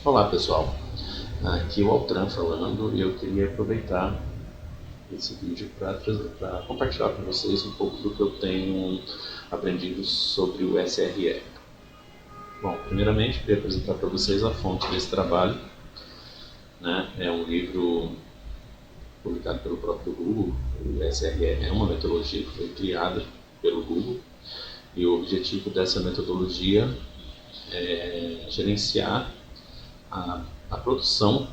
Olá pessoal, aqui é o Altran falando e eu queria aproveitar esse vídeo para compartilhar com vocês um pouco do que eu tenho aprendido sobre o SRE. Bom, primeiramente queria apresentar para vocês a fonte desse trabalho, né? É um livro publicado pelo próprio Google. O SRE é uma metodologia que foi criada pelo Google e o objetivo dessa metodologia é gerenciar a produção,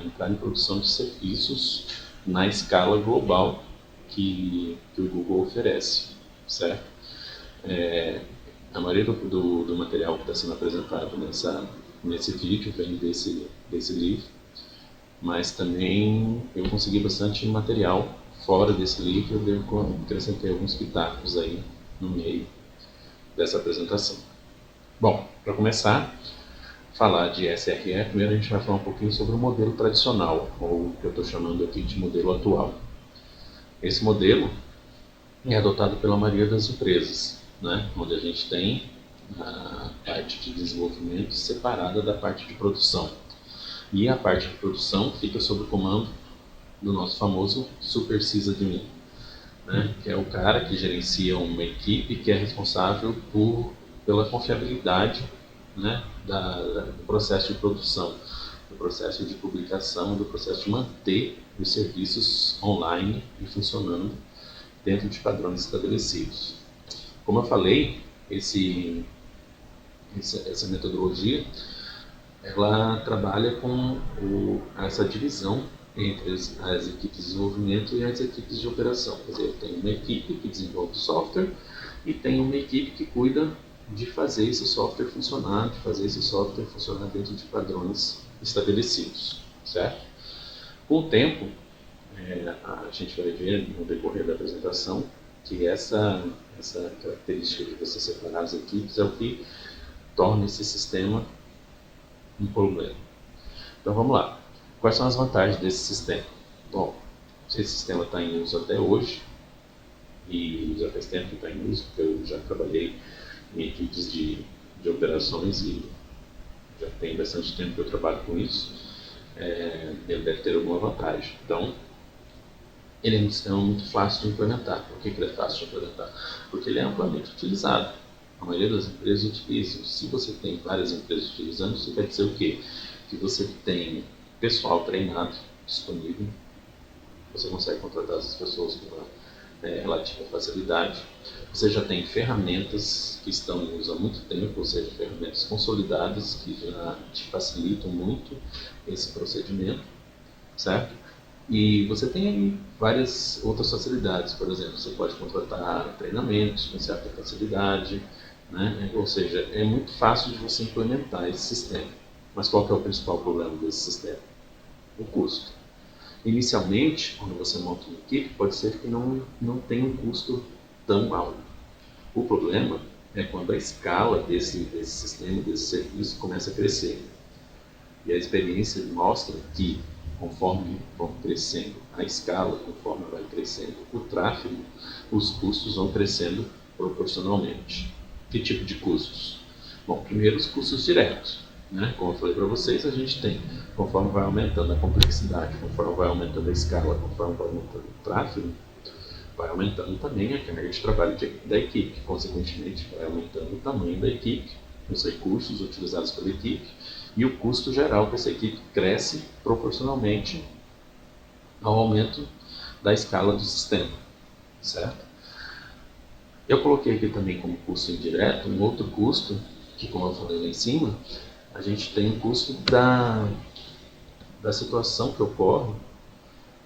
entrar em produção de serviços na escala global que o Google oferece, certo? A maioria do material que está sendo apresentado nesse vídeo vem desse livro, mas também eu consegui bastante material fora desse livro, eu acrescentei alguns pitacos aí no meio dessa apresentação. Bom, para começar falar de SRE, primeiro a gente vai falar um pouquinho sobre o modelo tradicional, ou o que eu estou chamando aqui de modelo atual. Esse modelo é adotado pela maioria das empresas, né? Onde a gente tem a parte de desenvolvimento separada da parte de produção. E a parte de produção fica sob o comando do nosso famoso Super Sysadmin, né? Que é o cara que gerencia uma equipe que é responsável pela confiabilidade, né, do processo de produção, do processo de publicação, do processo de manter os serviços online e funcionando dentro de padrões estabelecidos. Como eu falei, essa metodologia ela trabalha com essa divisão entre as equipes de desenvolvimento e as equipes de operação. Quer dizer, tem uma equipe que desenvolve software e tem uma equipe que cuida de fazer esse software funcionar, dentro de padrões estabelecidos, certo? Com o tempo, a gente vai ver no decorrer da apresentação que essa característica de você separar as equipes é o que torna esse sistema um problema. Então vamos lá. Quais são as vantagens desse sistema? Bom, esse sistema está em uso até hoje, e já faz tempo que está em uso, porque eu já trabalhei em equipes de operações e já tem bastante tempo que eu trabalho com isso. Ele deve ter alguma vantagem. Então, ele é um sistema muito fácil de implementar. Por que ele é fácil de implementar? Porque ele é amplamente utilizado. A maioria das empresas utilizam. Se você tem várias empresas utilizando, isso quer dizer o quê? Que você tem pessoal treinado disponível, você consegue contratar essas pessoas com uma relativa facilidade. Você já tem ferramentas que estão em uso há muito tempo, ou seja, ferramentas consolidadas que já te facilitam muito esse procedimento, certo? E você tem aí várias outras facilidades. Por exemplo, você pode contratar treinamentos com certa facilidade, né? Ou seja, é muito fácil de você implementar esse sistema. Mas qual que é o principal problema desse sistema? O custo. Inicialmente, quando você monta uma equipe, pode ser que não tenha um custo tão alto. O problema é quando a escala desse sistema, desse serviço, começa a crescer. E a experiência mostra que, conforme vão crescendo a escala, conforme vai crescendo o tráfego, os custos vão crescendo proporcionalmente. Que tipo de custos? Bom, primeiro os custos diretos. Né? Como eu falei para vocês, a gente tem, conforme vai aumentando a complexidade, conforme vai aumentando a escala, conforme vai aumentando o tráfego, vai aumentando também a carga de trabalho da equipe, consequentemente vai aumentando o tamanho da equipe, os recursos utilizados pela equipe e o custo geral que essa equipe cresce proporcionalmente ao aumento da escala do sistema, certo? Eu coloquei aqui também como custo indireto um outro custo, que como eu falei lá em cima, a gente tem o custo da situação que ocorre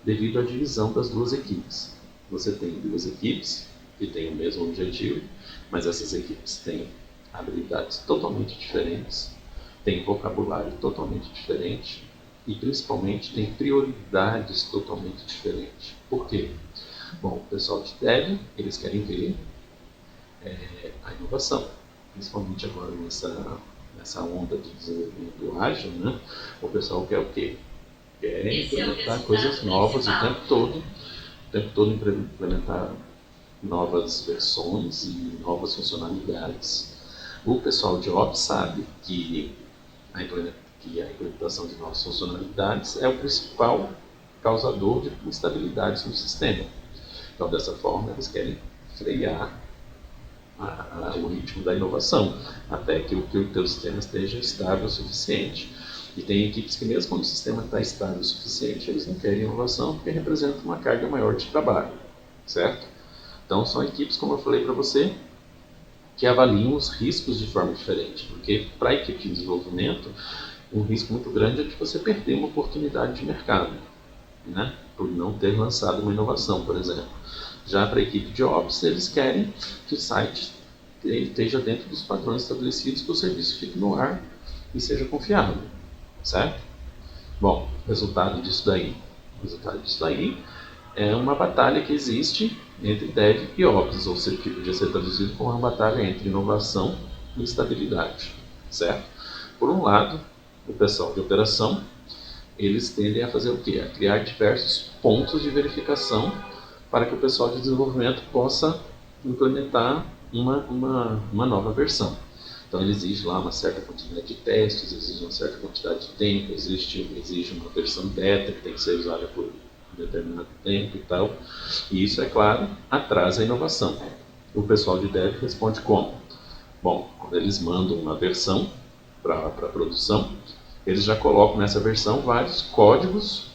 devido à divisão das duas equipes. Você tem duas equipes que têm o mesmo objetivo, mas essas equipes têm habilidades totalmente diferentes, têm vocabulário totalmente diferente e principalmente têm prioridades totalmente diferentes. Por quê? Bom, o pessoal de dev, eles querem ver a inovação, principalmente agora nessa onda de desenvolvimento ágil, né? O pessoal quer o quê? Quer implementar coisas novas o tempo todo implementar novas versões e novas funcionalidades. O pessoal de Ops sabe que que a implementação de novas funcionalidades é o principal causador de instabilidades no sistema. Então, dessa forma, eles querem frear o ritmo da inovação, até que o teu sistema esteja estável o suficiente. E tem equipes que, mesmo quando o sistema está estável o suficiente, eles não querem inovação porque representa uma carga maior de trabalho, certo? Então, são equipes, como eu falei para você, que avaliam os riscos de forma diferente, porque para a equipe de desenvolvimento, um risco muito grande é de você perder uma oportunidade de mercado, né? Por não ter lançado uma inovação, por exemplo. Já para a equipe de Ops, eles querem que o site esteja dentro dos padrões estabelecidos, que o serviço fique no ar e seja confiável, certo? Bom, resultado disso daí é uma batalha que existe entre Dev e Ops, ou seja, que podia ser traduzido como uma batalha entre inovação e estabilidade, certo? Por um lado, o pessoal de operação, eles tendem a fazer o quê? A criar diversos pontos de verificação para que o pessoal de desenvolvimento possa implementar uma nova versão. Então ele exige lá uma certa quantidade de testes, exige uma certa quantidade de tempo, exige uma versão beta que tem que ser usada por um determinado tempo e tal. E isso, é claro, atrasa a inovação. O pessoal de dev responde como? Bom, quando eles mandam uma versão para a produção, eles já colocam nessa versão vários códigos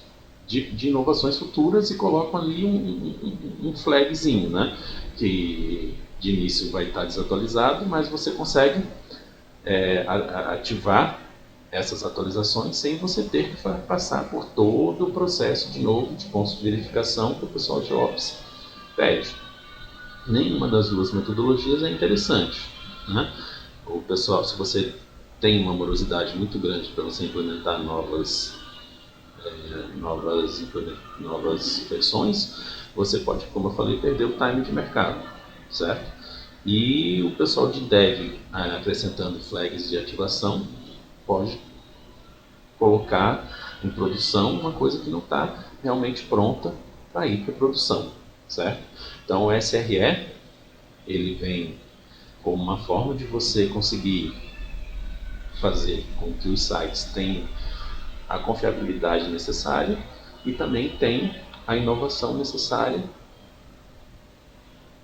de inovações futuras e colocam ali um flagzinho, né? Que de início vai estar desatualizado, mas você consegue ativar essas atualizações sem você ter que passar por todo o processo de novo de pontos de verificação que o pessoal de Ops pede. Nenhuma das duas metodologias é interessante, né? O pessoal, se você tem uma morosidade muito grande para você implementar novas versões, você pode, como eu falei, perder o time de mercado, certo? E o pessoal de dev, acrescentando flags de ativação, pode colocar em produção uma coisa que não está realmente pronta para ir para produção, certo? Então o SRE, ele vem como uma forma de você conseguir fazer com que os sites tenham a confiabilidade necessária e também tem a inovação necessária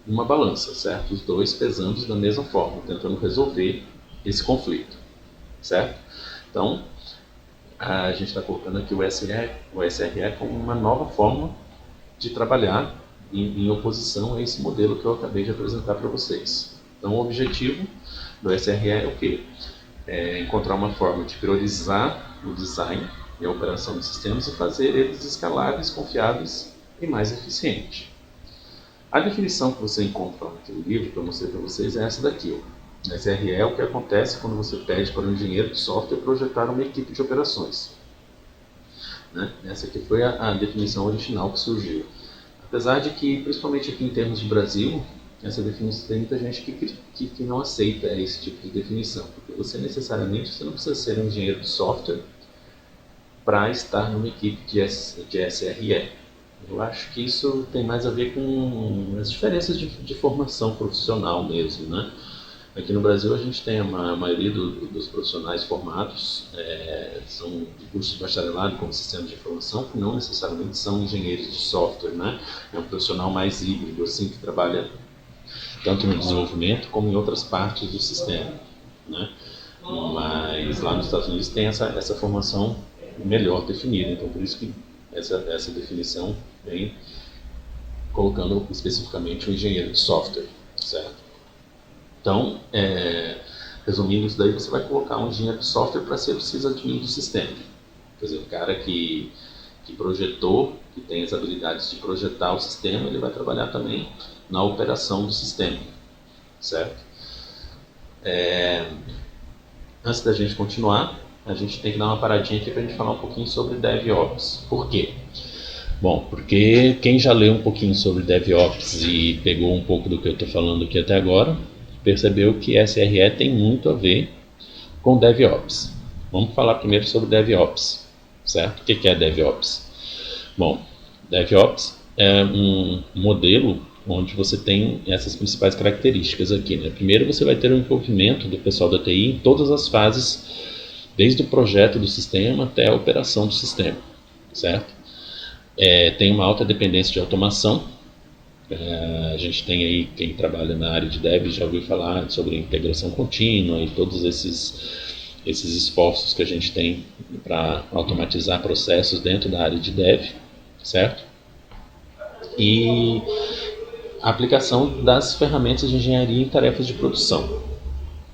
numa balança, certo? Os dois pesando da mesma forma, tentando resolver esse conflito, certo? Então, a gente está colocando aqui o SRE como uma nova forma de trabalhar em oposição a esse modelo que eu acabei de apresentar para vocês. Então, o objetivo do SRE é o quê? É encontrar uma forma de priorizar o design e a operação dos sistemas e fazer eles escaláveis, confiáveis e mais eficientes. A definição que você encontra naquele livro que eu mostrei para vocês é essa daqui. O SRE é o que acontece quando você pede para um engenheiro de software projetar uma equipe de operações, né? Essa aqui foi a definição original que surgiu. Apesar de que, principalmente aqui em termos de Brasil, essa definição tem muita gente que não aceita esse tipo de definição, porque você não precisa ser um engenheiro de software para estar numa equipe de SRE. Eu acho que isso tem mais a ver com as diferenças de formação profissional mesmo, né? Aqui no Brasil a gente tem a maioria dos profissionais formados são de curso de bacharelado como sistemas de informação, que não necessariamente são engenheiros de software, né? É um profissional mais híbrido, assim, que trabalha tanto no desenvolvimento como em outras partes do sistema, né? Mas lá nos Estados Unidos tem essa formação melhor definida, então por isso que essa definição vem colocando especificamente o engenheiro de software, certo? Então, resumindo isso daí, você vai colocar um engenheiro de software para ser o sysadmin do sistema. Quer dizer, o cara que projetou, que tem as habilidades de projetar o sistema, ele vai trabalhar também na operação do sistema, certo? Antes da gente continuar, a gente tem que dar uma paradinha aqui para a gente falar um pouquinho sobre DevOps. Por quê? Bom, porque quem já leu um pouquinho sobre DevOps e pegou um pouco do que eu estou falando aqui até agora, percebeu que SRE tem muito a ver com DevOps. Vamos falar primeiro sobre DevOps, certo? O que é DevOps? Bom, DevOps é um modelo onde você tem essas principais características aqui, né? Primeiro, você vai ter um envolvimento do pessoal da TI em todas as fases desde o projeto do sistema até a operação do sistema, certo? Tem uma alta dependência de automação. A gente tem aí, quem trabalha na área de dev já ouviu falar sobre integração contínua e todos esses esforços que a gente tem para automatizar processos dentro da área de dev, certo? E a aplicação das ferramentas de engenharia em tarefas de produção.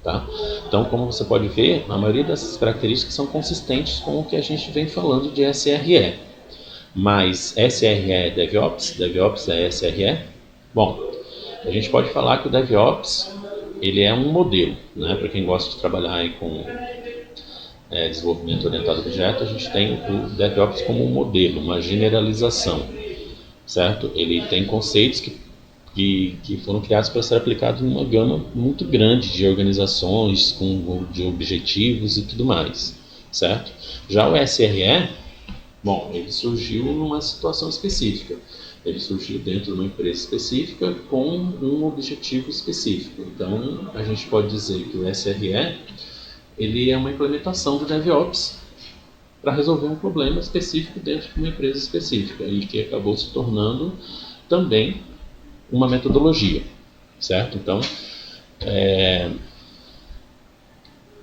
Tá? Então, como você pode ver, a maioria dessas características são consistentes com o que a gente vem falando de SRE. Mas SRE é DevOps? DevOps é SRE? Bom, a gente pode falar que o DevOps ele é um modelo, né? Para quem gosta de trabalhar aí com desenvolvimento orientado a objeto, a gente tem o DevOps como um modelo, uma generalização, certo? Ele tem conceitos que foram criados para ser aplicados em uma gama muito grande de organizações, de objetivos e tudo mais, certo? Já o SRE, bom, ele surgiu numa situação específica. Ele surgiu dentro de uma empresa específica com um objetivo específico. Então, a gente pode dizer que o SRE ele é uma implementação do DevOps para resolver um problema específico dentro de uma empresa específica e que acabou se tornando também uma metodologia, certo? Então,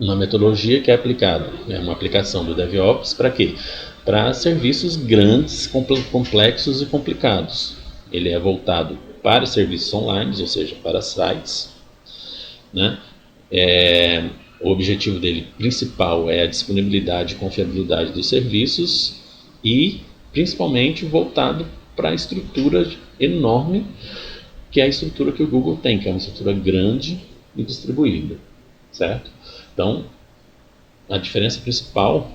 uma metodologia que é aplicada, é uma aplicação do DevOps para quê? Para serviços grandes, complexos e complicados. Ele é voltado para serviços online, ou seja, para sites, né? O objetivo dele principal é a disponibilidade e confiabilidade dos serviços e principalmente voltado para a estrutura enorme que é a estrutura que o Google tem, que é uma estrutura grande e distribuída, certo? Então, a diferença principal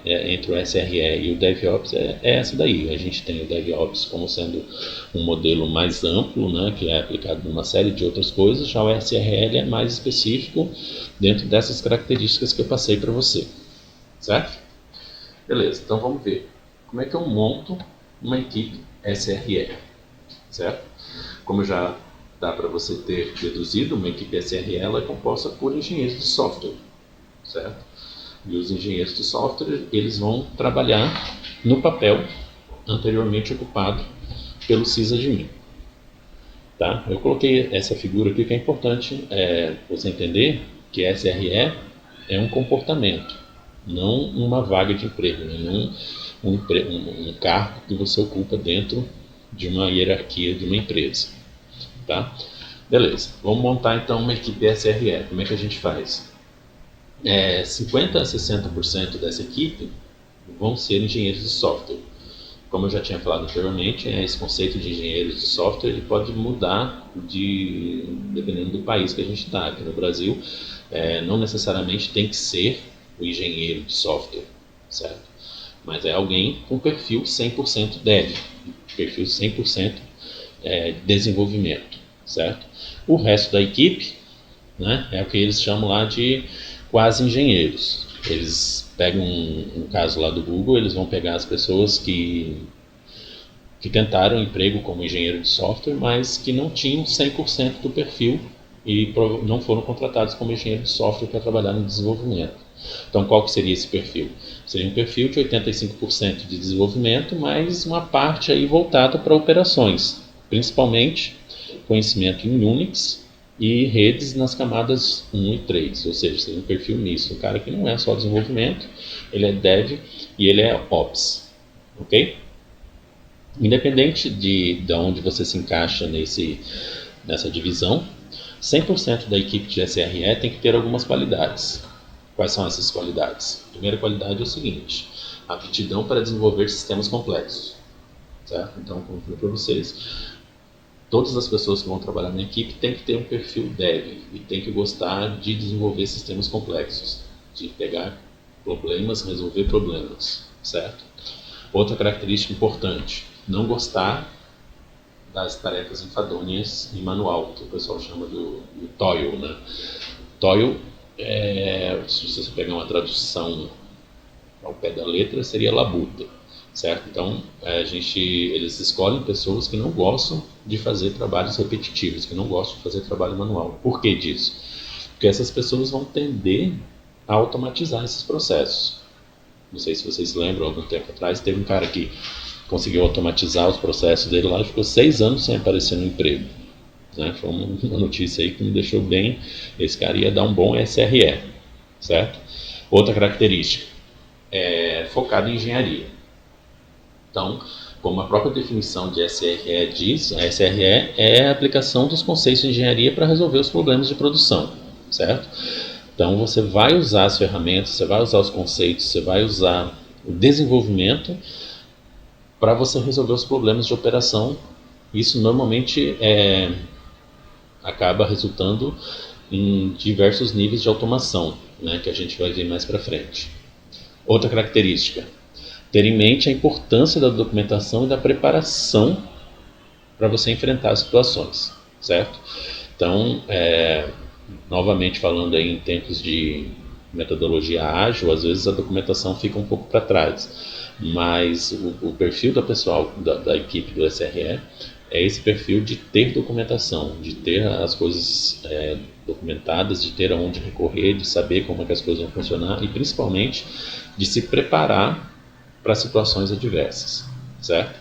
entre o SRE e o DevOps é essa daí. A gente tem o DevOps como sendo um modelo mais amplo, né, que é aplicado em uma série de outras coisas. Já o SRE é mais específico dentro dessas características que eu passei para você, certo? Beleza, então vamos ver. Como é que eu monto uma equipe SRE, certo? Como já dá para você ter deduzido, uma equipe SRE ela é composta por engenheiros de software, certo? E os engenheiros de software eles vão trabalhar no papel anteriormente ocupado pelo sysadmin. Tá? Eu coloquei essa figura aqui que é importante você entender que SRE é um comportamento, não uma vaga de emprego, não um cargo que você ocupa dentro de uma hierarquia de uma empresa. Tá? Beleza, vamos montar então uma equipe SRE. Como é que a gente faz? 50 a 60% dessa equipe vão ser engenheiros de software. Como eu já tinha falado anteriormente, esse conceito de engenheiros de software ele pode mudar dependendo do país que a gente está. Aqui no Brasil, não necessariamente tem que ser o engenheiro de software, certo? Mas é alguém com perfil 100% dev, perfil 100% desenvolvimento, certo? O resto da equipe, né, é o que eles chamam lá de quase engenheiros. Eles pegam um caso lá do Google, eles vão pegar as pessoas que tentaram emprego como engenheiro de software, mas que não tinham 100% do perfil e não foram contratados como engenheiro de software para trabalhar no desenvolvimento. Então, qual que seria esse perfil? Seria um perfil de 85% de desenvolvimento, mais uma parte aí voltada para operações, principalmente conhecimento em Unix e redes nas camadas 1 e 3, ou seja, seria um perfil misto, um cara que não é só desenvolvimento, ele é dev e ele é ops, ok? Independente de onde você se encaixa nessa divisão, 100% da equipe de SRE tem que ter algumas qualidades. Quais são essas qualidades? A primeira qualidade é o seguinte: aptidão para desenvolver sistemas complexos, certo? Então, como eu falei para vocês, todas as pessoas que vão trabalhar na equipe têm que ter um perfil dev e têm que gostar de desenvolver sistemas complexos, de pegar problemas, resolver problemas, certo? Outra característica importante: não gostar das tarefas enfadonhas em manual, que o pessoal chama do toil, né? Toil, se você pegar uma tradução ao pé da letra, seria labuta, certo? Então, eles escolhem pessoas que não gostam de fazer trabalhos repetitivos, que não gostam de fazer trabalho manual. Por que disso? Porque essas pessoas vão tender automatizar esses processos. Não sei se vocês lembram, algum tempo atrás teve um cara que conseguiu automatizar os processos dele lá e ficou 6 anos sem aparecer no emprego. Né? Foi uma notícia aí que me deixou bem. Esse cara ia dar um bom SRE, certo? Outra característica é focado em engenharia. Então, como a própria definição de SRE diz, a SRE é a aplicação dos conceitos de engenharia para resolver os problemas de produção, certo? Então, você vai usar as ferramentas, você vai usar os conceitos, você vai usar o desenvolvimento para você resolver os problemas de operação. Isso normalmente acaba resultando em diversos níveis de automação, né, que a gente vai ver mais para frente. Outra característica, ter em mente a importância da documentação e da preparação para você enfrentar as situações, certo? Então, novamente falando aí em tempos de metodologia ágil, às vezes a documentação fica um pouco para trás, mas o perfil da pessoal da equipe do SRE é esse perfil de ter documentação, de ter as coisas documentadas, de ter aonde recorrer, de saber como é que as coisas vão funcionar e principalmente de se preparar para situações adversas, certo?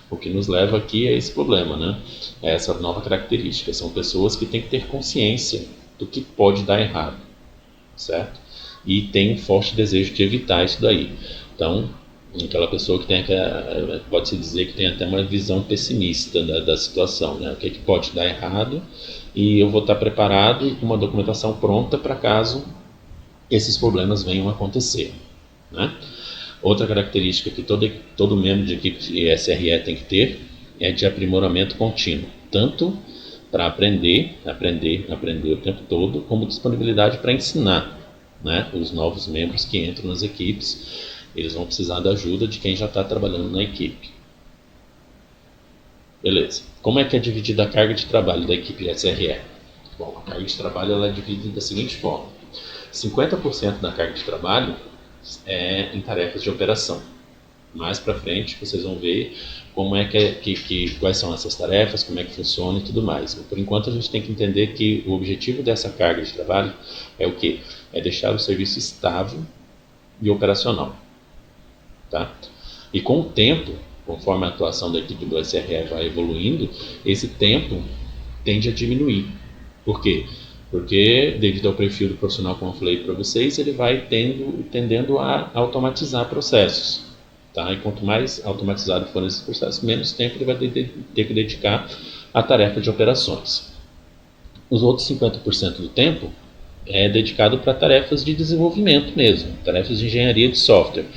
O que nos leva aqui a esse problema, né? Essa nova característica. São pessoas que têm que ter consciência do que pode dar errado, certo? E tem um forte desejo de evitar isso daí. Então, aquela pessoa que tem, pode-se dizer que tem até uma visão pessimista da situação, né? O que pode dar errado e eu vou estar preparado e com uma documentação pronta para caso esses problemas venham a acontecer, né? Outra característica que todo membro de equipe de SRE tem que ter é de aprimoramento contínuo, tanto para aprender o tempo todo, como disponibilidade para ensinar, né, os novos membros que entram nas equipes. Eles vão precisar da ajuda de quem já está trabalhando na equipe. Beleza. Como é que é dividida a carga de trabalho da equipe de SRE? Bom, a carga de trabalho ela é dividida da seguinte forma. 50% da carga de trabalho é em tarefas de operação. Mais para frente vocês vão ver como é quais são essas tarefas, como é que funciona e tudo mais. Por enquanto a gente tem que entender que o objetivo dessa carga de trabalho é o quê? É deixar o serviço estável e operacional. Tá? E com o tempo, conforme a atuação da equipe do SRE vai evoluindo, esse tempo tende a diminuir. Por quê? Porque, devido ao perfil do profissional, como eu falei para vocês, ele vai tendendo a automatizar processos. Tá? E quanto mais automatizado for esse processo, menos tempo ele vai ter que dedicar à tarefa de operações. Os outros 50% do tempo é dedicado para tarefas de desenvolvimento mesmo, tarefas de engenharia de software,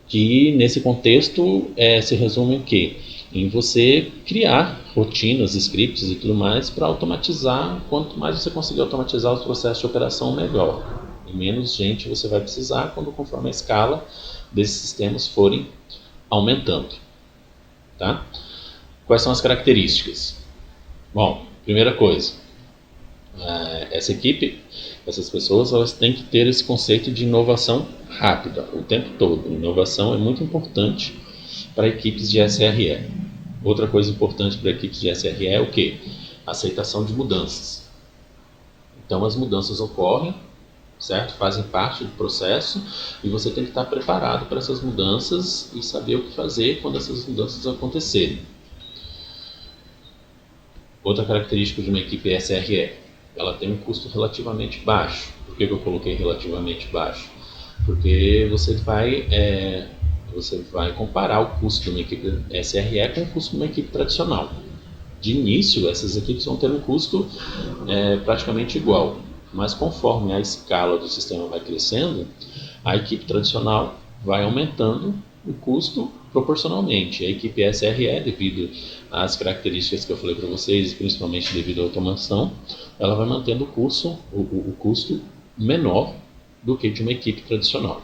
que nesse contexto se resume em quê? Em você criar rotinas, scripts e tudo mais para automatizar. Quanto mais você conseguir automatizar os processos de operação, melhor. E menos gente você vai precisar conforme a escala desses sistemas forem aumentando. Tá? Quais são as características? Bom, primeira coisa, essa equipe, essas pessoas, elas têm que ter esse conceito de inovação rápida o tempo todo. Inovação é muito importante para equipes de SRE. Outra coisa importante para equipes de SRE é o quê? Aceitação de mudanças. Então as mudanças ocorrem, certo? Fazem parte do processo e você tem que estar preparado para essas mudanças e saber o que fazer quando essas mudanças acontecerem. Outra característica de uma equipe SRE, ela tem um custo relativamente baixo. Por que eu coloquei relativamente baixo? Porque você vai comparar o custo de uma equipe SRE com o custo de uma equipe tradicional. De início, essas equipes vão ter um custo praticamente igual, mas conforme a escala do sistema vai crescendo, a equipe tradicional vai aumentando o custo proporcionalmente. A equipe SRE, devido às características que eu falei para vocês, principalmente devido à automação, ela vai mantendo o custo menor do que de uma equipe tradicional.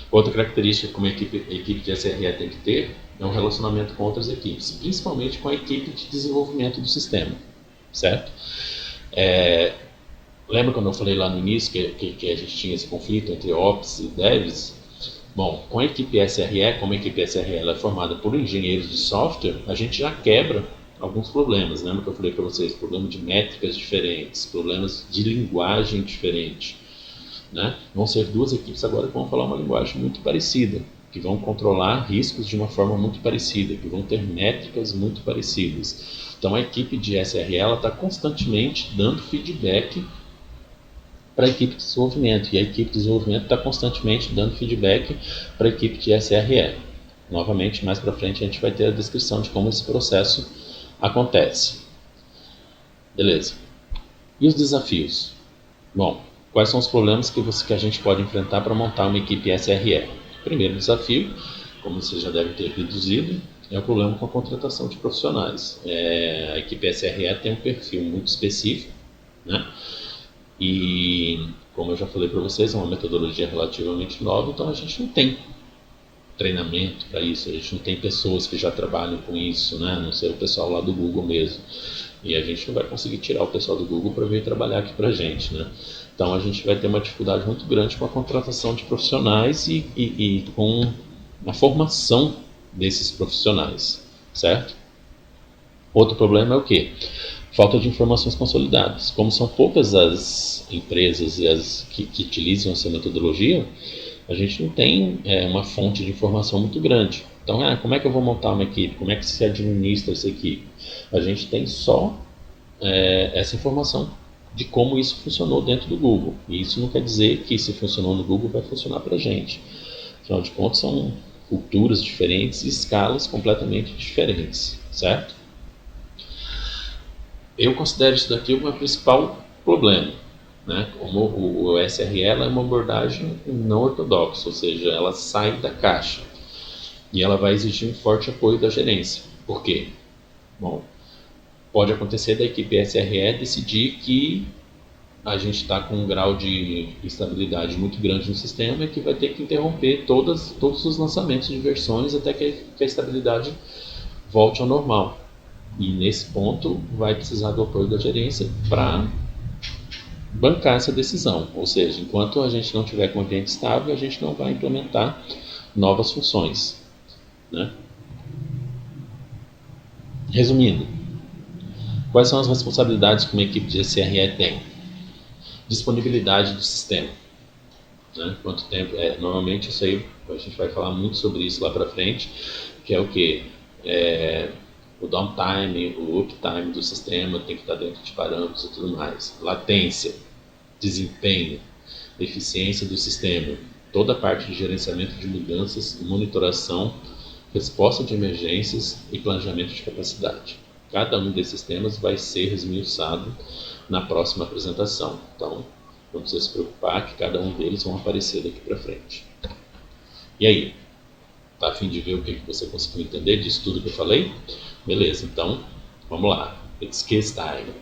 Outra característica que uma equipe de SRE tem que ter é um relacionamento com outras equipes, principalmente com a equipe de desenvolvimento do sistema, certo? Lembra quando eu falei lá no início que a gente tinha esse conflito entre Ops e Devs? Bom, com a equipe SRE, como a equipe SRE ela é formada por engenheiros de software, a gente já quebra alguns problemas. Lembra que eu falei para vocês? Problemas de métricas diferentes, problemas de linguagem diferente. né? Vão ser duas equipes agora que vão falar uma linguagem muito parecida, que vão controlar riscos de uma forma muito parecida, que vão ter métricas muito parecidas. Então a equipe de SRE está constantemente dando feedback para a equipe de desenvolvimento, e a equipe de desenvolvimento está constantemente dando feedback para a equipe de SRE. Novamente, mais para frente a gente vai ter a descrição de como esse processo acontece. Beleza. E os desafios? Bom, quais são os problemas que a gente pode enfrentar para montar uma equipe SRE? O primeiro desafio, como vocês já devem ter deduzido, é o problema com a contratação de profissionais. A equipe SRE tem um perfil muito específico, né? E, como eu já falei para vocês, é uma metodologia relativamente nova, então a gente não tem treinamento para isso, a gente não tem pessoas que já trabalham com isso, né? A não ser o pessoal lá do Google mesmo. E a gente não vai conseguir tirar o pessoal do Google para vir trabalhar aqui para a gente, né? Então a gente vai ter uma dificuldade muito grande com a contratação de profissionais e com a formação desses profissionais, certo? Outro problema é o quê? Falta de informações consolidadas. Como são poucas as empresas e as que utilizam essa metodologia, a gente não tem uma fonte de informação muito grande. Então, como é que eu vou montar uma equipe? Como é que se administra essa equipe? A gente tem só essa informação de como isso funcionou dentro do Google. E isso não quer dizer que se funcionou no Google vai funcionar para a gente. Afinal de contas, são culturas diferentes e escalas completamente diferentes, certo? Eu considero isso daqui o meu principal problema, né? Como o SRL é uma abordagem não ortodoxa, ou seja, ela sai da caixa e ela vai exigir um forte apoio da gerência. Por quê? Bom, pode acontecer da equipe SRE decidir que a gente está com um grau de instabilidade muito grande no sistema e que vai ter que interromper todos os lançamentos de versões até que a estabilidade volte ao normal. E nesse ponto vai precisar do apoio da gerência para bancar essa decisão. Ou seja, enquanto a gente não tiver com o ambiente estável, a gente não vai implementar novas funções, né? Resumindo, quais são as responsabilidades que uma equipe de SRE tem? Disponibilidade do sistema, né? Quanto tempo? Normalmente isso aí a gente vai falar muito sobre isso lá para frente, que é o que? O downtime, o uptime do sistema tem que estar dentro de parâmetros e tudo mais. Latência, desempenho, eficiência do sistema, toda a parte de gerenciamento de mudanças, monitoração, resposta de emergências e planejamento de capacidade. Cada um desses temas vai ser esmiuçado na próxima apresentação. Então, não precisa se preocupar que cada um deles vão aparecer daqui para frente. E aí? Tá a fim de ver o que você conseguiu entender disso tudo que eu falei? Beleza, então vamos lá. It's quiz time.